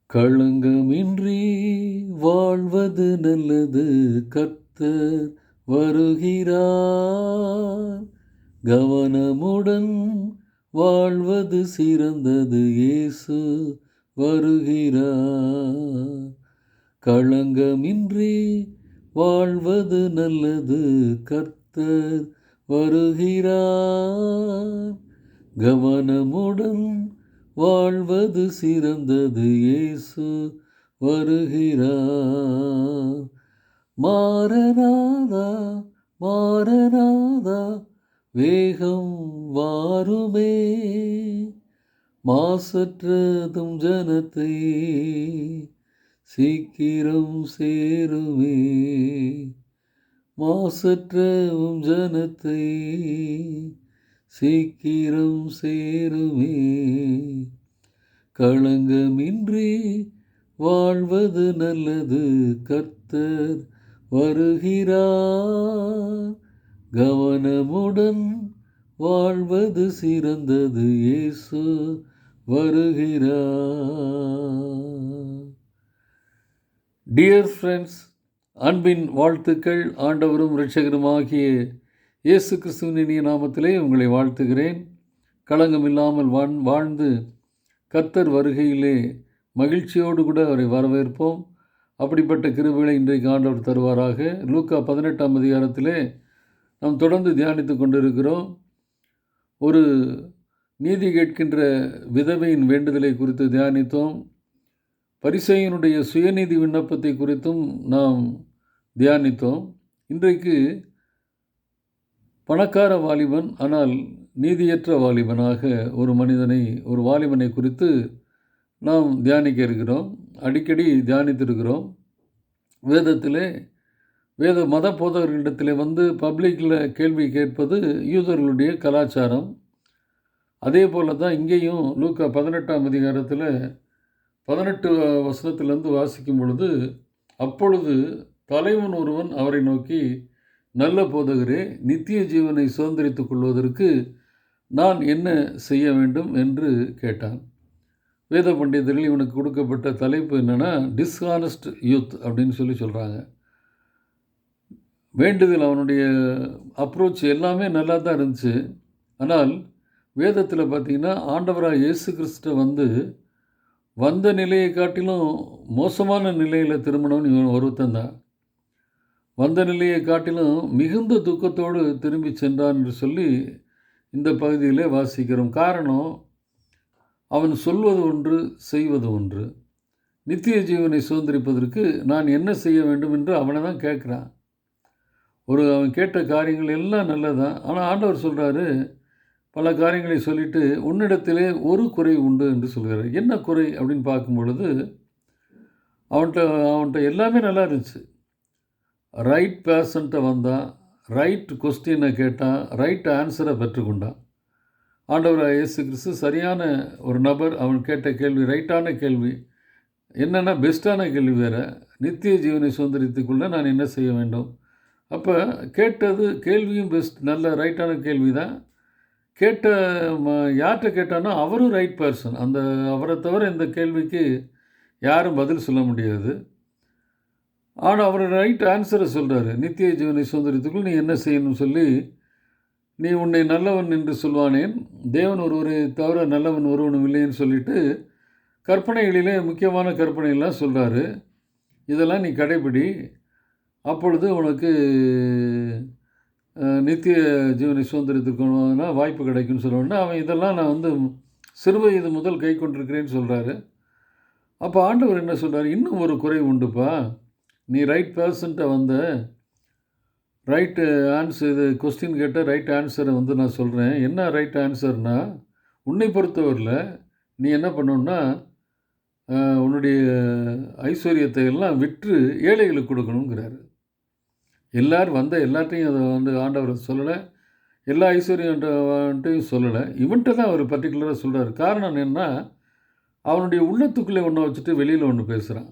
களங்கமின்றி வாழ்வது நல்லது. கர்த்தர் வருகிறார். கவனமுடன் வாழ்வது சிறந்தது. இயேசு வருகிறார். களங்கமின்றி வாழ்வது நல்லது. கர்த்தர் வருகிறார். கவனமுடன் வாழ்வது சிறந்தது. இயேசு வருகிறார். மாரநாதா மாரநாதா வேகம் வாருமே, மாசற்றதும் ஜனத்தை சீக்கிரம் சேருமே. மாசற்றவும் ஜனத்தை சீக்கிரம் சேருமே. களங்கமின்றி வாழ்வது நல்லது. கர்த்தர் வருகிறார். கவனமுடன் வாழ்வது சிறந்தது. இயேசு வருகிறார். டியர் ஃப்ரெண்ட்ஸ், அன்பின் வாழ்த்துக்கள். ஆண்டவரும் இரட்சகருமாகிய இயேசு கிறிஸ்துவின் இனிய நாமத்திலே உங்களை வாழ்த்துகிறேன். களங்கமில்லாமல் வாழ்ந்து கர்த்தர் வருகையிலே மகிழ்ச்சியோடு கூட அவரை வரவேற்போம். அப்படிப்பட்ட கிருபைகளை இன்றைக்கு ஆண்டவர் தருவாராக. லூக்கா 18ஆம் அதிகாரத்திலே நாம் தொடர்ந்து தியானித்து கொண்டிருக்கிறோம். ஒரு நீதி கேட்கின்ற விதவையின் வேண்டுதலை குறித்து தியானித்தோம். பரிசேயனுடைய சுயநீதி விண்ணப்பத்தை குறித்தும் நாம் தியானித்தோம். இன்றைக்கு பணக்கார வாலிபன் ஆனால் நீதியற்ற வாலிபனாக ஒரு வாலிபனை குறித்து நாம் தியானிக்க இருக்கிறோம். அடிக்கடி தியானித்திருக்கிறோம். வேத மத போதகர்களிடத்தில் பப்ளிக்கில் கேள்வி கேட்பது யூதர்களுடைய கலாச்சாரம். அதே போல தான் இங்கேயும் லூக்கா 18ஆம் அதிகாரத்தில் 18 வசனத்திலிருந்து வாசிக்கும் பொழுது, அப்பொழுது தலைவன் ஒருவன் அவரை நோக்கி, நல்ல போதகரே, நித்திய ஜீவனை சுதந்திரித்துக் கொள்வதற்கு நான் என்ன செய்ய வேண்டும் என்று கேட்டான். வேத பண்டிதர்கள் இவனுக்கு கொடுக்கப்பட்ட தலைப்பு என்னென்னா, டிஸ்ஹானஸ்ட் யூத் அப்படின்னு சொல்கிறாங்க. வேண்டுதல், அவனுடைய அப்ரோச் எல்லாமே நல்லா தான் இருந்துச்சு. ஆனால் வேதத்தில் பார்த்திங்கன்னா, ஆண்டவராக இயேசு கிறிஸ்து வந்த நிலையை காட்டிலும் மோசமான நிலையில் திரும்பினவன் இவன் ஒருத்தன் தான். வந்த நிலையை காட்டிலும் மிகுந்த துக்கத்தோடு திரும்பி சென்றான் என்று சொல்லி இந்த பகுதியிலே வாசிக்கிறோம். காரணம், அவன் சொல்வது ஒன்று, செய்வது ஒன்று. நித்திய ஜீவனை சுதந்திரிப்பதற்கு நான் என்ன செய்ய வேண்டும் என்று அவனை தான் கேட்குறான். அவன் கேட்ட காரியங்கள் எல்லாம் நல்லதான். ஆனால் ஆண்டவர் சொல்கிறாரு, பல காரியங்களை சொல்லிவிட்டு உன்னிடத்திலே ஒரு குறை உண்டு என்று சொல்கிறார். என்ன குறை அப்படின்னு பார்க்கும் பொழுது, அவன்கிட்ட எல்லாமே நல்லா இருந்துச்சு. ரைட் பேர்சன்ட்டை வந்தான், ரைட் கொஸ்டினை கேட்டான், ரைட் ஆன்சரை பெற்றுக்கொண்டான். ஆண்டவராக இயேசு கிறிஸ்து சரியான ஒரு நபர். அவன் கேட்ட கேள்வி ரைட்டான கேள்வி. என்னென்னா பெஸ்ட்டான கேள்வி வேறு. நித்திய ஜீவனை சுதந்திரத்துக்குள்ளே நான் என்ன செய்ய வேண்டும்? அப்போ கேள்வியும் பெஸ்ட், நல்ல ரைட்டான கேள்வி தான். யார்கிட்ட கேட்டானோ அவரும் ரைட் பர்சன். அவரை தவிர இந்த கேள்விக்கு யாரும் பதில் சொல்ல முடியாது. ஆனால் அவர் ரைட் ஆன்சரை சொல்கிறாரு. நித்திய ஜீவனை சுதந்திரத்துக்குள் நீ என்ன செய்யணும்னு சொல்லி, நீ உன்னை நல்லவன் என்று சொல்வானேன், தேவன் ஒருவரை தவிர நல்லவன் ஒருவனும் இல்லைன்னு சொல்லிட்டு கற்பனைகளிலே முக்கியமான கற்பனைகள்லாம் சொல்கிறாரு. இதெல்லாம் நீ கடைபிடி, அப்பொழுது உனக்கு நித்திய ஜீவனை சுதந்திரத்திற்குனா வாய்ப்பு கிடைக்கும்னு சொல்லுவோன்னா, அவன் இதெல்லாம் நான் சிறுவயது முதல் கை கொண்டிருக்கிறேன்னு சொல்கிறாரு. அப்போ ஆண்டவர் என்ன சொல்கிறார், இன்னும் ஒரு குறை உண்டுப்பா. நீ ரைட் பர்சன்ட்ட ரைட்டு ஆன்சர், இது கொஸ்டின் கேட்ட ரைட் ஆன்சரை நான் சொல்கிறேன். என்ன ரைட் ஆன்சர்னால், உன்னை பொறுத்தவரையில் நீ என்ன பண்ணணுன்னா, உன்னுடைய ஐஸ்வர்யத்தை எல்லாம் விற்று ஏழைகளுக்கு கொடுக்கணுங்கிறாரு. எல்லார்ட்டையும் அதை ஆண்டவர் சொல்லலை, எல்லா ஐஸ்வர்யன்ட்டையும் சொல்லலை. இவன்கிட்ட தான் அவர் பர்டிகுலராக சொல்கிறார். காரணம் என்னென்னா, அவனுடைய உள்ளத்துக்குள்ளே ஒன்றை வச்சுட்டு வெளியில் ஒன்று பேசுகிறான்.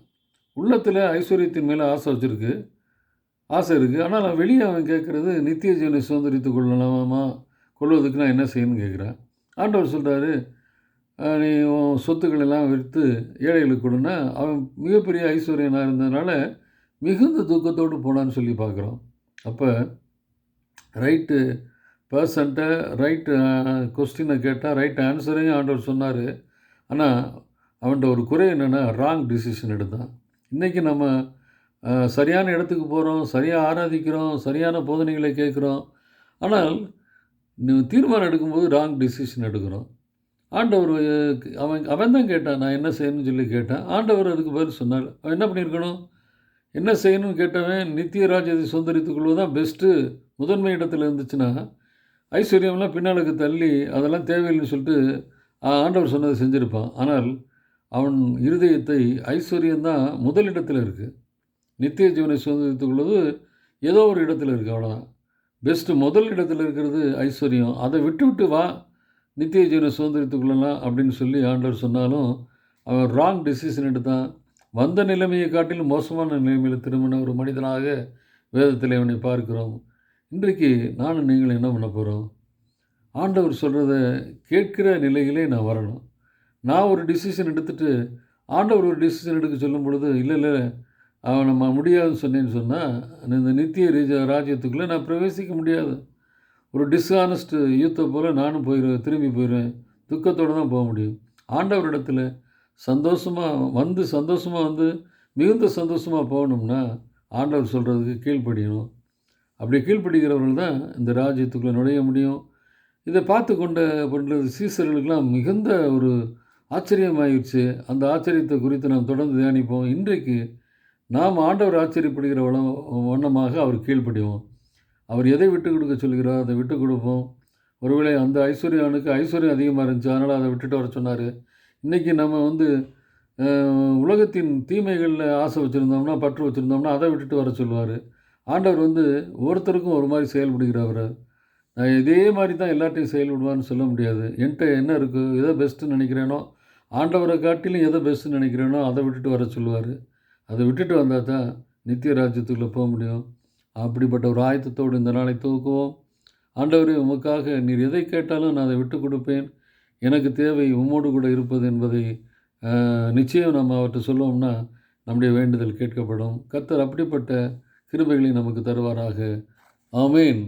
உள்ளத்தில் ஐஸ்வர்யத்தின் மேலே ஆசை இருக்குது. ஆனால் வெளியே அவன் கேட்குறது, நித்திய ஜீவனை சுதந்திரித்து கொள்வதற்கு நான் என்ன செய்யணும்னு கேட்குறான். ஆண்டவர் சொல்கிறாரு, நீ உன் சொத்துக்கள் எல்லாம் விற்று ஏழைகளுக்கு கொடுன்னா, அவன் மிகப்பெரிய ஐஸ்வர்யனாக இருந்ததுனால மிகுந்த துக்கத்தோடு போனான்னு சொல்லி பார்க்குறோம். அப்போ ரைட்டு பெர்சன்ட்ட ரைட்டு கொஸ்டினை கேட்டால் ரைட் ஆன்சரையும் ஆண்டவர் சொன்னார். ஆனால் அவன்கிட்ட ஒரு குறை என்னென்னா ராங் டிசிஷன் எடுத்தான். இன்றைக்கி நம்ம சரியான இடத்துக்கு போகிறோம், சரியாக ஆராதிக்கிறோம், சரியான போதனைகளை கேட்குறோம். ஆனால் தீர்மானம் எடுக்கும்போது ராங் டிசிஷன் எடுக்கிறோம். ஆண்டவர் அவன் தான் கேட்டான், நான் என்ன செய்யணும்னு சொல்லி கேட்டான். ஆண்டவர் அதுக்கு பதில் சொன்னார். அவன் என்ன பண்ணியிருக்கணும்? என்ன செய்யணும்னு கேட்டவன் நித்திய ராஜ்யத்தை சொந்தரித்துக் கொள்வது தான் பெஸ்ட்டு முதன்மை இடத்துல இருந்துச்சுன்னா, ஐஸ்வர்யம்லாம் பின்னாலுக்கு தள்ளி அதெல்லாம் தேவையில்லைன்னு சொல்லிட்டு ஆண்டவர் சொன்னதை செஞ்சுருப்பான். ஆனால் அவன் இருதயத்தை ஐஸ்வர்யம்தான் முதலிடத்தில் இருக்குது. நித்திய ஜீவனை சுதந்திரித்துக் கொள்வது ஏதோ ஒரு இடத்துல இருக்குது, அவ்வளோதான். பெஸ்ட்டு முதல் இடத்துல இருக்கிறது ஐஸ்வர்யம். அதை விட்டு வா, நித்திய ஜீவனை சுதந்திரித்துக் கொள்ளலாம் அப்படின்னு சொல்லி ஆண்டவர் சொன்னாலும் அவன் ராங் டெசிஷன் எடுத்தான். வந்த நிலைமையை காட்டிலும் மோசமான நிலைமையில் திரும்பின ஒரு மனிதனாக வேதத்தில் அவனை பார்க்கிறோம். இன்றைக்கு நானும் நீங்களும் என்ன பண்ண போகிறோம்? ஆண்டவர் சொல்கிறத கேட்கிற நிலையிலே நான் வரணும். நான் ஒரு டிசிஷன் எடுத்துகிட்டு ஆண்டவர் ஒரு டிசிஷன் எடுக்க சொல்லும் பொழுது இல்லை அவன் நம்ம முடியாதுன்னு சொன்னேன்னு சொன்னால் இந்த நித்திய ராஜ்யத்துக்குள்ளே நான் பிரவேசிக்க முடியாது. ஒரு டிஸ்ஆனஸ்ட் யூத்தை போல் நானும் திரும்பி போயிடுவேன். துக்கத்தோடு தான் போக முடியும். ஆண்டவரிடத்தில் சந்தோஷமாக வந்து மிகுந்த சந்தோஷமாக போகணும்னா ஆண்டவர் சொல்கிறதுக்கு கீழ்ப்படியணும். அப்படி கீழ்ப்படிக்கிறவர்கள் தான் இந்த ராஜ்யத்துக்குள்ளே நுழைய முடியும். இதை பார்த்து கொண்ட பண்ணுறது சீசர்களுக்கெல்லாம் மிகுந்த ஒரு ஆச்சரியமாயிடுச்சு. அந்த ஆச்சரியத்தை குறித்து நாம் தொடர்ந்து தியானிப்போம். இன்றைக்கு நாம் ஆண்டவர் ஆச்சரியப்படுகிற வண்ணமாக அவர் கீழ்ப்படிவோம். அவர் எதை விட்டு கொடுக்க சொல்கிறார் அதை விட்டு கொடுப்போம். ஒருவேளை அந்த ஐஸ்வர்யானுக்கு ஐஸ்வர்யம் அதிகமாக இருந்துச்சு, அதனால் அதை விட்டுட்டு வர சொன்னார். இன்றைக்கி நம்ம உலகத்தின் தீமைகளில் ஆசை வச்சுருந்தோம்னா, பற்று வச்சுருந்தோம்னா அதை விட்டுட்டு வர சொல்லுவார். ஆண்டவர் ஒவ்வொருத்தருக்கும் ஒரு மாதிரி செயல்படுகிறவர். நான் இதே மாதிரி தான் எல்லாத்தையும் செயல்படுவான்னு சொல்ல முடியாது. என்கிட்ட என்ன இருக்குது, எதை பெஸ்ட்டுன்னு நினைக்கிறேனோ, ஆண்டவரை காட்டிலும் எதை பெஸ்ட்டுன்னு நினைக்கிறேனோ அதை விட்டுட்டு வர சொல்லுவார். அதை விட்டுட்டு வந்தால் தான் நித்திய ராஜ்யத்துக்குள்ளே போக முடியும். அப்படிப்பட்ட ஒரு ஆயத்தத்தோடு இந்த நாளை துவக்குவோம். ஆண்டவரே, உமக்காக நீர் எதை கேட்டாலும் நான் அதை விட்டு கொடுப்பேன். எனக்கு தேவை உம்மோடு கூட இருப்பது என்பதை நிச்சயம் நம்ம அவர்கிட்ட சொல்லுவோம்னா நம்முடைய வேண்டுதல் கேட்கப்படும். கர்த்தர் அப்படிப்பட்ட கிருபைகளை நமக்கு தருவாராக. ஆமேன்.